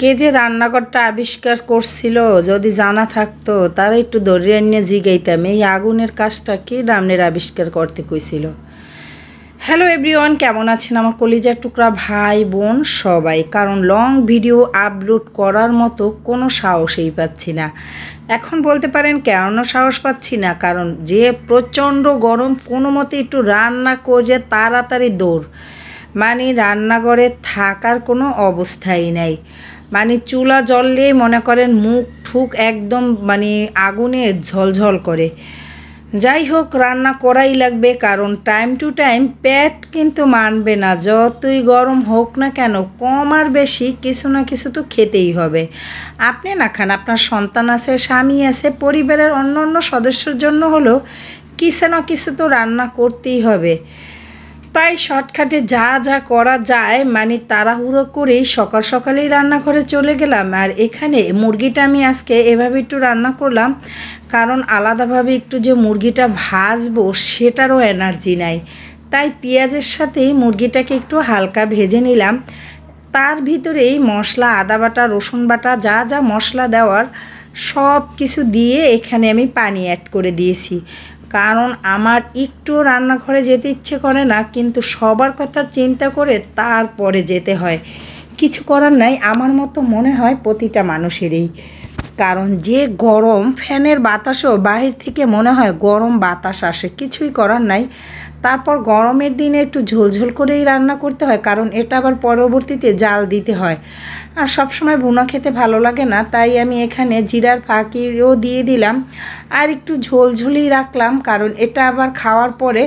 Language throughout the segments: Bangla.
কে যে রান্নাঘরটা আবিষ্কার করছিল যদি জানা থাকতো তারা একটু ধরিয়ে নিয়ে জিগাইতাম এই আগুনের কাজটা কে রামনের আবিষ্কার করতে কইছিল। হ্যালো এভরিওয়ান, কেমন আছেন আমার কলিজার টুকরা ভাই বোন সবাই? কারণ লং ভিডিও আপলোড করার মতো কোনো সাহসই পাচ্ছি না। এখন বলতে পারেন কেন সাহস পাচ্ছি না, কারণ যে প্রচণ্ড গরম, কোনো মতে একটু রান্না করে তাড়াতাড়ি দৌড়, মানে রান্নাঘরে থাকার কোনো অবস্থাই নাই। মানে চুলা জ্বললে মনে করেন মুখ ঠুক একদম মানে আগুনে ঝলঝল করে। যাই হোক, রান্না করাই লাগবে, কারণ টাইম টু টাইম পেট কিন্তু মানবে না। যতই গরম হোক না কেন, কম আর বেশি কিছু না কিছু তো খেতেই হবে। আপনি না খান, আপনার সন্তান আছে, স্বামী আছে, পরিবারের অন্য অন্য সদস্যর জন্য হলেও কিছু না কিছু তো রান্না করতেই হবে। তাই শর্টকাটে যা যা করা যায় মানে তাড়াহুড়ো করেই সকাল সকালেই রান্নাঘরে চলে গেলাম। আর এখানে মুরগিটা আমি আজকে এভাবে একটু রান্না করলাম, কারণ আলাদাভাবে একটু যে মুরগিটা ভাজবো সেটারও এনার্জি নাই। তাই পেঁয়াজের সাথেই মুরগিটাকে একটু হালকা ভেজে নিলাম। তার ভিতরেই মশলা, আদা বাটা, রসুন বাটা, যা যা মশলা দেওয়ার সব কিছু দিয়ে এখানে আমি পানি অ্যাড করে দিয়েছি। কারণ আমার একটু রান্নাঘরে যেতে ইচ্ছে করে না, কিন্তু সবার কথা চিন্তা করে তারপরে যেতে হয়। কিছু করার নাই, আমার মতো মনে হয় প্রতিটা মানুষেরই। কারণ যে গরম, ফ্যানের বাতাসও বাহির থেকে মনে হয় গরম বাতাস আসে, কিছুই করার নাই। তারপর গরমের দিনে একটু ঝোলঝোল করেই রান্না করতে হয়, কারণ এটা আবার পরবর্তীতে জাল দিতে হয়। আর সবসময় ভুনা খেতে ভালো লাগে না, তাই আমি এখানে জিরার ফাঁকিও দিয়ে দিলাম আর একটু ঝোলঝোলই রাখলাম। কারণ এটা আবার খাওয়ার পরে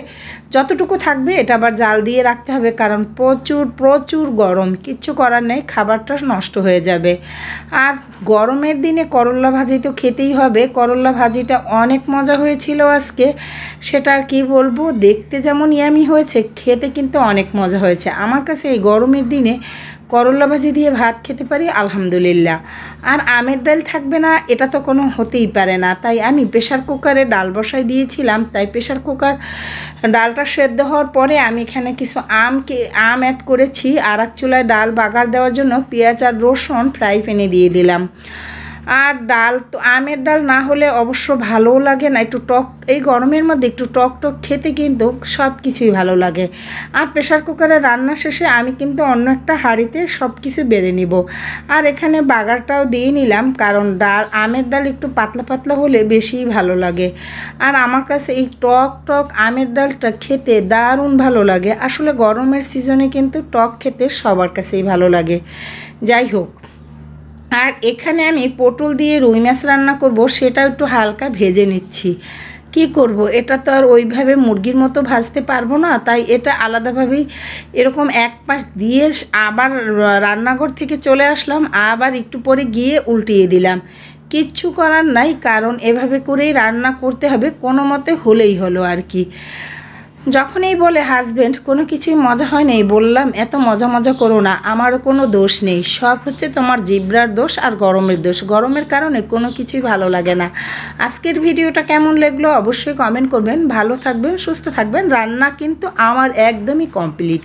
যতটুকু থাকবে এটা আবার জাল দিয়ে রাখতে হবে, কারণ প্রচুর প্রচুর গরম, কিচ্ছু করার নেই, খাবারটা নষ্ট হয়ে যাবে। আর গরমের দিনে করল্লা ভাজি তো খেতেই হবে। করল্লা ভাজিটা অনেক মজা হয়েছিল আজকে, সেটা আর কি বলবো। দেখতে যেমন ইয়ামি হয়েছে, খেতে কিন্তু অনেক মজা হয়েছে। আমার কাছে এই গরমের দিনে করল্লা ভাজি দিয়ে ভাত খেতে পারি আলহামদুলিল্লাহ। আর আমের ডাল থাকবে না এটা তো কোনো হতেই পারে না। তাই আমি প্রেশার কুকারে ডাল বসাই দিয়েছিলাম। তাই প্রেশার কুকার ডালটা সেদ্ধ হওয়ার পরে আমি এখানে কিছু আম অ্যাড করেছি। আর এক চুলায় ডাল বাগার দেওয়ার জন্য পেঁয়াজ আর রসুন ফ্রাই প্যানে দিয়ে দিলাম। আর ডাল তো আমের ডাল না হলে অবশ্য ভালোও লাগে না, একটু টক, এই গরমের মধ্যে একটু টক টক খেতে কিন্তু সব কিছুই ভালো লাগে। আর প্রেশার কুকারে রান্না শেষে আমি কিন্তু অন্য একটা হাঁড়িতে সব কিছু বেড়ে নিব। আর এখানে বাগারটাও দিয়ে নিলাম, কারণ আমের ডাল একটু পাতলা পাতলা হলে বেশি ভালো লাগে। আর আমার কাছে এই টক টক আমের ডালটা খেতে দারুণ ভালো লাগে। আসলে গরমের সিজনে কিন্তু টক খেতে সবার কাছেই ভালো লাগে। যাই হোক, আর এখানে আমি পটল দিয়ে রুই মাছ রান্না করব, সেটা একটু হালকা ভেজে নিচ্ছি। কি করব, এটা তো আর ওইভাবে মুরগির মতো ভাজতে পারবো না, তাই এটা আলাদাভাবেই এরকম এক পাশ দিয়ে আবার রান্নাঘর থেকে চলে আসলাম, আবার একটু পরে গিয়ে উল্টিয়ে দিলাম। কিচ্ছু করার নাই, কারণ এভাবে করেই রান্না করতে হবে, কোনো মতে হলেই হলো আর কি। যখনই বলে হাজব্যান্ড কোনো কিছুই মজা হয় নাই, বললাম এত মজা মজা করো না, আমারও কোনো দোষ নেই, সব হচ্ছে তোমার জিব্রার দোষ আর গরমের দোষ। গরমের কারণে কোনো কিছুই ভালো লাগে না। আজকের ভিডিওটা কেমন লাগলো অবশ্যই কমেন্ট করবেন। ভালো থাকবেন, সুস্থ থাকবেন। রান্না কিন্তু আমার একদমই কমপ্লিট।